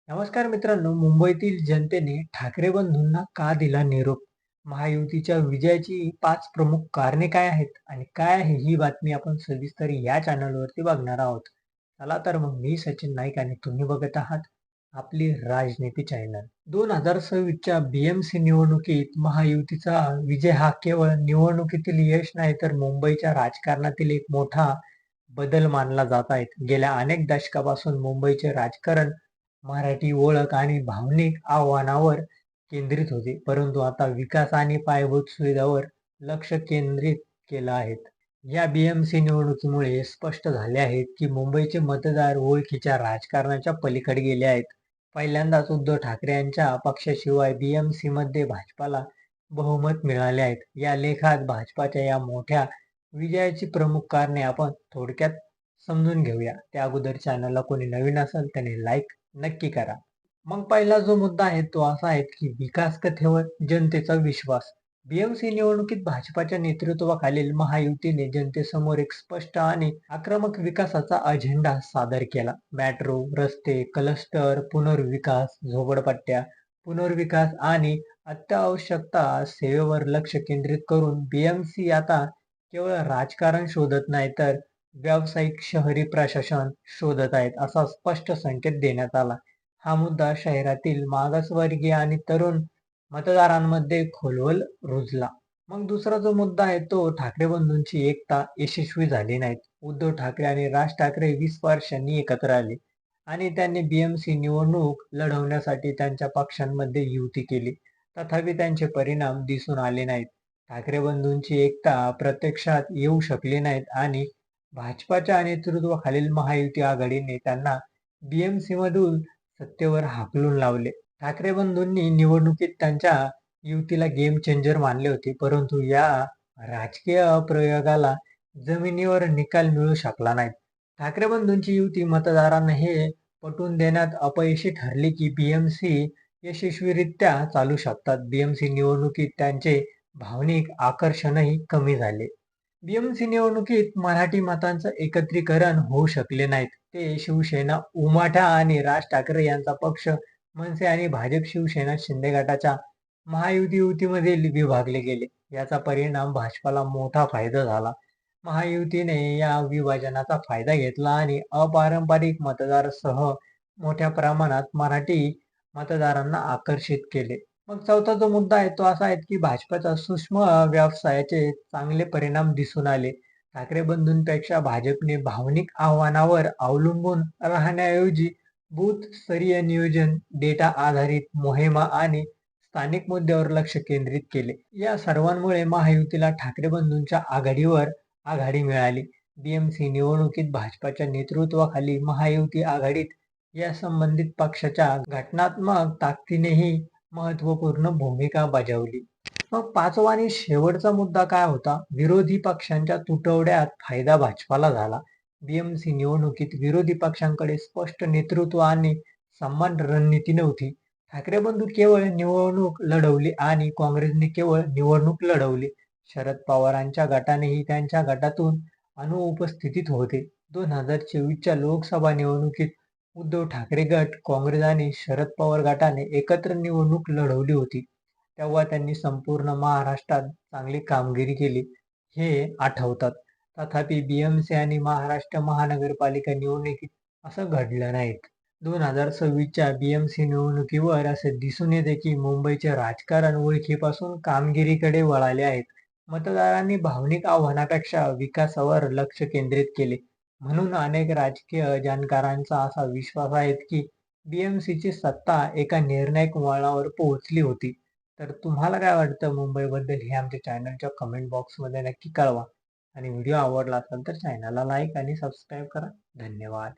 नमस्कार मित्रांनो, मुंबईतील जनतेने ठाकरे बंधूंना का दिला निरोप? महायुतीच्या विजयाची 5 प्रमुख कारणे काय आहेत आणि काय आहे ही बातमी आपण सविस्तर या चॅनलवरती बघणार आहोत. चला तर मग मी सचिन नाईक आणि तुम्ही बघत आहात आपली राजनीती चॅनल. 2026च्या BMC निवडणुकीत महायुतीचा विजय हा केवळ निवडणुकीतील यश नाही तर मुंबईच्या राजकारणातील एक मोठा बदल मानला जात आहे. गेल्या अनेक दशकापासून मुंबईचे राजकारण मराठी ओळख आणि भावनिक आव्हानावर केंद्रित होते, परंतु आता विकास आणि पायाभूत सुविधावर लक्ष केंद्रित केलं आहे. या BMC निवडणुकीमुळे स्पष्ट झाले आहे की मुंबईचे मतदार ओळखीच्या राजकारणाच्या पलीकडे गेले आहेत. पहिल्यांदाच उद्धव ठाकरे यांच्या पक्षाशिवाय BMC मध्ये भाजपाला बहुमत मिळाले आहेत. या लेखात भाजपाच्या या मोठ्या विजयाची प्रमुख कारणे आपण थोडक्यात समजून घेऊया. त्या अगोदर चॅनलला कोणी नवीन असेल त्याने लाईक नक्की करा. मग पहिला जो मुद्दा आहे तो असा आहे की विकास कथेवर जनतेचा विश्वास. BMC निवडणुकीत भाजपाच्या नेतृत्वाखालील महायुतीने जनतेसमोर एक स्पष्ट आणि आक्रमक विकासाचा अजेंडा सादर केला. मेट्रो, रस्ते, क्लस्टर, पुनर्विकास, झोपडपट्ट्या, पुनर्विकास आणि अत्यावश्यकता सेवेवर लक्ष केंद्रित करून BMC आता केवळ राजकारण शोधत नाही तर व्यावसायिक शहरी प्रशासन शोधत आहेत असा स्पष्ट संकेत देण्यात आला. हा मुद्दा शहरातील मागासवर्गीय आणि तरुण मतदारांमध्ये खोलवर रुजला. मग दुसरा जो मुद्दा आहे तो ठाकरे बंधूंची एकता यशस्वी झाली नाहीत. उद्धव ठाकरे आणि राज ठाकरे 20 वर्षांनी एकत्र आले आणि त्यांनी BMC निवडणूक लढवण्यासाठी त्यांच्या पक्षांमध्ये युती केली. तथापि त्यांचे परिणाम दिसून आले नाहीत. ठाकरे बंधूंची एकता प्रत्यक्षात येऊ शकली नाहीत आणि भाजपाच्या नेतृत्वाखालील महायुती आघाडीने त्यांना BMC मधून सत्तेवर हाकलून लावले. ठाकरे बंधूंनी निवडणुकीत त्यांच्या युतीला गेम चेंजर मानले होते, परंतु या राजकीय प्रयोगाला जमिनीवर निकाल मिळू शकला नाही. ठाकरे बंधूंची युती मतदारांना हे पटवून देण्यात अपयशी ठरली की BMC यशस्वीरित्या चालू शकतात. BMC निवडणुकीत त्यांचे भावनिक आकर्षणही कमी झाले. BMC निवडणुकीत मराठी मतांचं एकत्रीकरण होऊ शकले नाहीत. ते शिवसेना उमाठा आणि राज ठाकरे यांचा पक्ष मनसे आणि भाजप शिवसेना शिंदे गटाच्या महायुती युतीमध्ये विभागले गेले. याचा परिणाम भाजपाला मोठा फायदा झाला. महायुतीने या विभाजनाचा फायदा घेतला आणि अपारंपरिक मतदारासह मोठ्या प्रमाणात मराठी मतदारांना आकर्षित केले. मग चौथा जो मुद्दा आहे तो असा आहे की भाजपाच्या सूक्ष्म व्यवसायाचे चांगले परिणाम दिसून आले. ठाकरे बंधूंपेक्षा भाजपने भावनिक आव्हानावर अवलंबून राहण्याऐवजी बूथ स्तरीय नियोजन, डेटा आधारित मोहिमा आणि स्थानिक मुद्द्यावर लक्ष केंद्रित केले. या सर्वांमुळे महायुतीला ठाकरे बंधूंच्या आघाडीवर आघाडी मिळाली. BMC निवडणुकीत भाजपाच्या नेतृत्वाखाली महायुती आघाडीत या संबंधित पक्षाच्या घटनात्मक ताकदीनेही महत्त्वपूर्ण भूमिका बजावली. मग पाचवा आणि शेवटचा मुद्दा काय होता? विरोधी पक्षांच्या तुटवड्यात फायदा भाजपाला झाला. BMC निवडणुकीत विरोधी पक्षांकडे स्पष्ट नेतृत्व आणि समान रणनीती नव्हती. ठाकरे बंधू केवळ निवडणूक लढवली आणि काँग्रेसने केवळ निवडणूक लढवली. शरद पवारांच्या गटानेही त्यांच्या गटातून अनुपस्थितीत होते. 2024च्या लोकसभा निवडणुकीत उद्धव ठाकरे गट, काँग्रेस आणि शरद पवार गटाने एकत्र निवडणूक लढवली होती. तेव्हा त्यांनी संपूर्ण महाराष्ट्रात चांगली कामगिरी केली, हे आठवतात. तथापि BMC आणि महाराष्ट्र महानगरपालिका निवडणुकीत असं घडलं नाही. 2026च्या BMC निवडणुकीवर असे दिसून येते की मुंबईचे राजकारण ओळखीपासून कामगिरीकडे वळाले आहेत. मतदारांनी भावनिक आव्हानापेक्षा विकासावर लक्ष केंद्रित केले. म्हणून अनेक राजकीय जाणकारांचा असा विश्वास आहे की BMCची सत्ता एका निर्णायक वळणावर पोहोचली होती. तर तुम्हाला काय वाटतं मुंबईबद्दल हे आमच्या चॅनलच्या कमेंट बॉक्समध्ये नक्की कळवा आणि व्हिडिओ आवडला असेल तर चॅनलला लाईक आणि सबस्क्राईब करा. धन्यवाद.